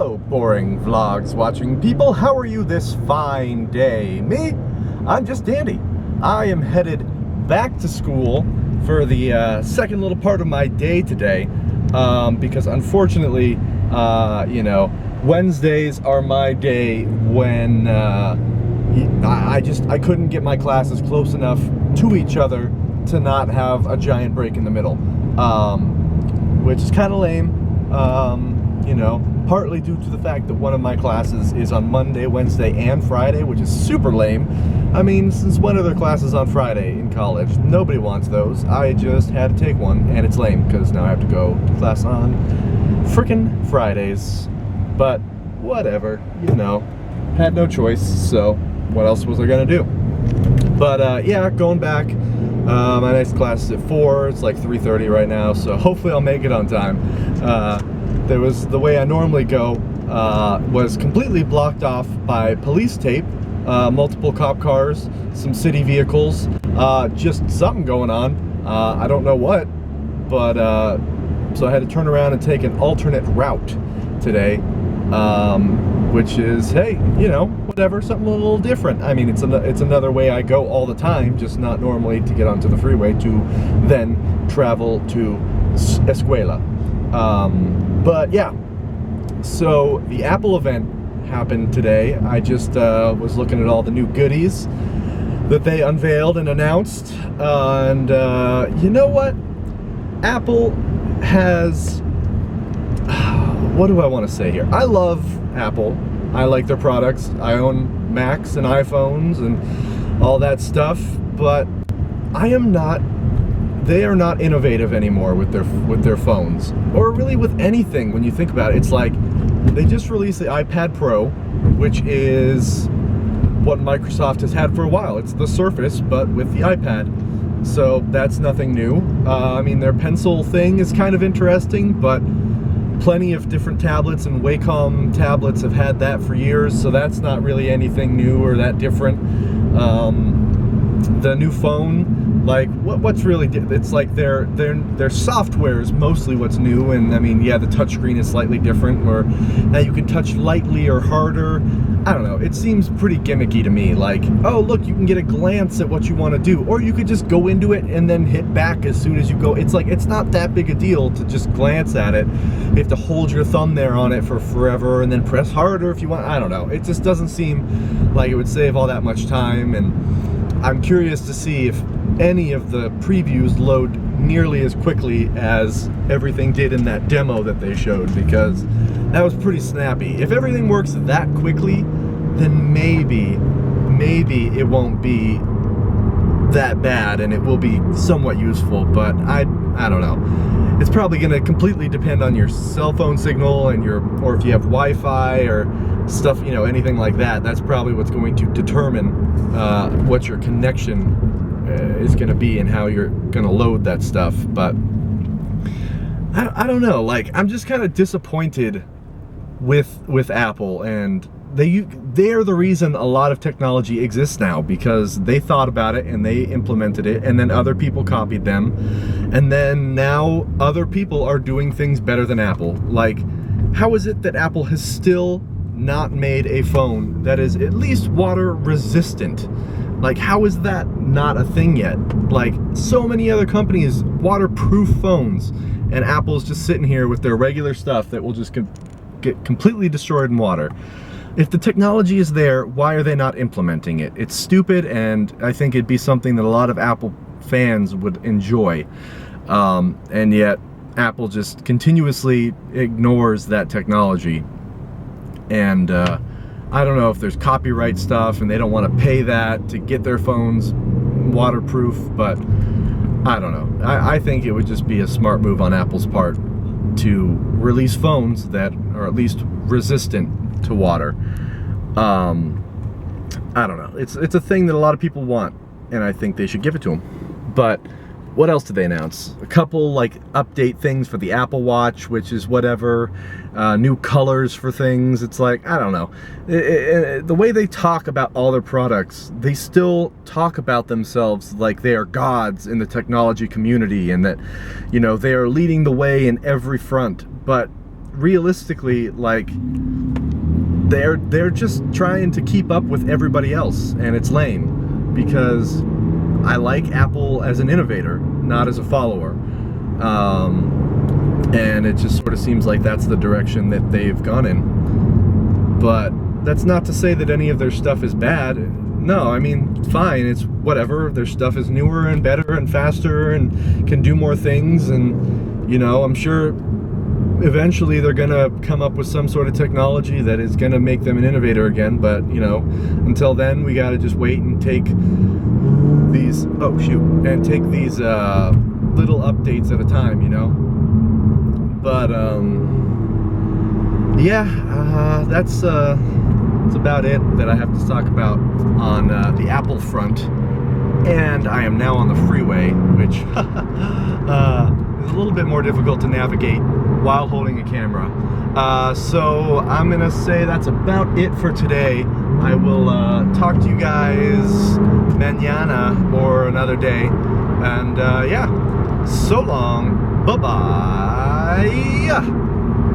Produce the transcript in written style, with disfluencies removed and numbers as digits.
Hello, boring vlogs watching people. How are you this fine day? Me? I'm just dandy. I am headed back to school for the second little part of my day today because unfortunately, you know, Wednesdays are my day when I couldn't get my classes close enough to each other to not have a giant break in the middle, which is kind of lame. You know, partly due to the fact that one of my classes is on Monday, Wednesday, and Friday, which is super lame. I mean, since when are there classes on Friday in college? Nobody wants those. I just had to take one, and it's lame, because now I have to go to class on frickin' Fridays. But, whatever, you know, had no choice, so what else was I gonna do? But, yeah, going back. My next class is at 4, it's like 3:30 right now, so hopefully I'll make it on time. The way I normally go was completely blocked off by police tape, multiple cop cars, some city vehicles, just something going on. I don't know what, but so I had to turn around and take an alternate route today, which is, hey, you know, whatever, something a little different. I mean, it's another way I go all the time, just not normally to get onto the freeway to then travel to Escuela. But yeah, so the Apple event happened today. I just was looking at all the new goodies that they unveiled and announced, and you know what? Apple has, what do I want to say here? I love Apple. I like their products. I own Macs and iPhones and all that stuff, but they are not innovative anymore with their phones, or really with anything. When you think about it, it's like they just released the iPad Pro, which is what Microsoft has had for a while. It's the Surface, but with the iPad. So that's nothing new. I mean, their pencil thing is kind of interesting, but plenty of different tablets and Wacom tablets have had that for years, so that's not really anything new or that different. The new phone, like what's really it's like their software is mostly what's new, and I mean, yeah, the touchscreen is slightly different, or now you can touch lightly or harder. I don't know, it seems pretty gimmicky to me, like, oh look, you can get a glance at what you want to do, or you could just go into it and then hit back as soon as you go. It's like, it's not that big a deal to just glance at it. You have to hold your thumb there on it for forever and then press harder if you want. I don't know, it just doesn't seem like it would save all that much time, and I'm curious to see if any of the previews load nearly as quickly as everything did in that demo that they showed, because that was pretty snappy. If everything works that quickly, then maybe it won't be that bad and it will be somewhat useful, but I don't know. It's probably going to completely depend on your cell phone signal and or if you have Wi-Fi or stuff, you know, anything like that. That's probably what's going to determine what your connection is going to be and how you're going to load that stuff. But I don't know, like, I'm just kind of disappointed with Apple, and they're the reason a lot of technology exists now, because they thought about it and they implemented it, and then other people copied them, and then now other people are doing things better than Apple. Like, how is it that Apple has still not made a phone that is at least water resistant? Like, how is that not a thing yet? Like, so many other companies, waterproof phones, and Apple's just sitting here with their regular stuff that will just get completely destroyed in water. If the technology is there, why are they not implementing it? It's stupid, and I think it'd be something that a lot of Apple fans would enjoy. And yet, Apple just continuously ignores that technology. And I don't know if there's copyright stuff and they don't want to pay that to get their phones waterproof, but I don't know. I think it would just be a smart move on Apple's part to release phones that are at least resistant to water. I don't know. It's a thing that a lot of people want, and I think they should give it to them. But what else did they announce? A couple, like, update things for the Apple Watch, which is whatever. New colors for things. It's like, I don't know. The way they talk about all their products, they still talk about themselves like they are gods in the technology community, and that, you know, they are leading the way in every front. But realistically, like, they're just trying to keep up with everybody else, and it's lame because I like Apple as an innovator, not as a follower. And it just sort of seems like that's the direction that they've gone in. But that's not to say that any of their stuff is bad. No, I mean, fine, it's whatever. Their stuff is newer and better and faster and can do more things, and, you know, I'm sure eventually they're gonna come up with some sort of technology that is gonna make them an innovator again, but, you know, until then, we gotta just wait and take these, take these little updates at a time, you know? But, yeah, that's about it that I have to talk about on the Apple front. And I am now on the freeway, which is a little bit more difficult to navigate while holding a camera. So I'm gonna say that's about it for today. I will talk to you guys mañana or another day. And yeah, so long, bye-bye.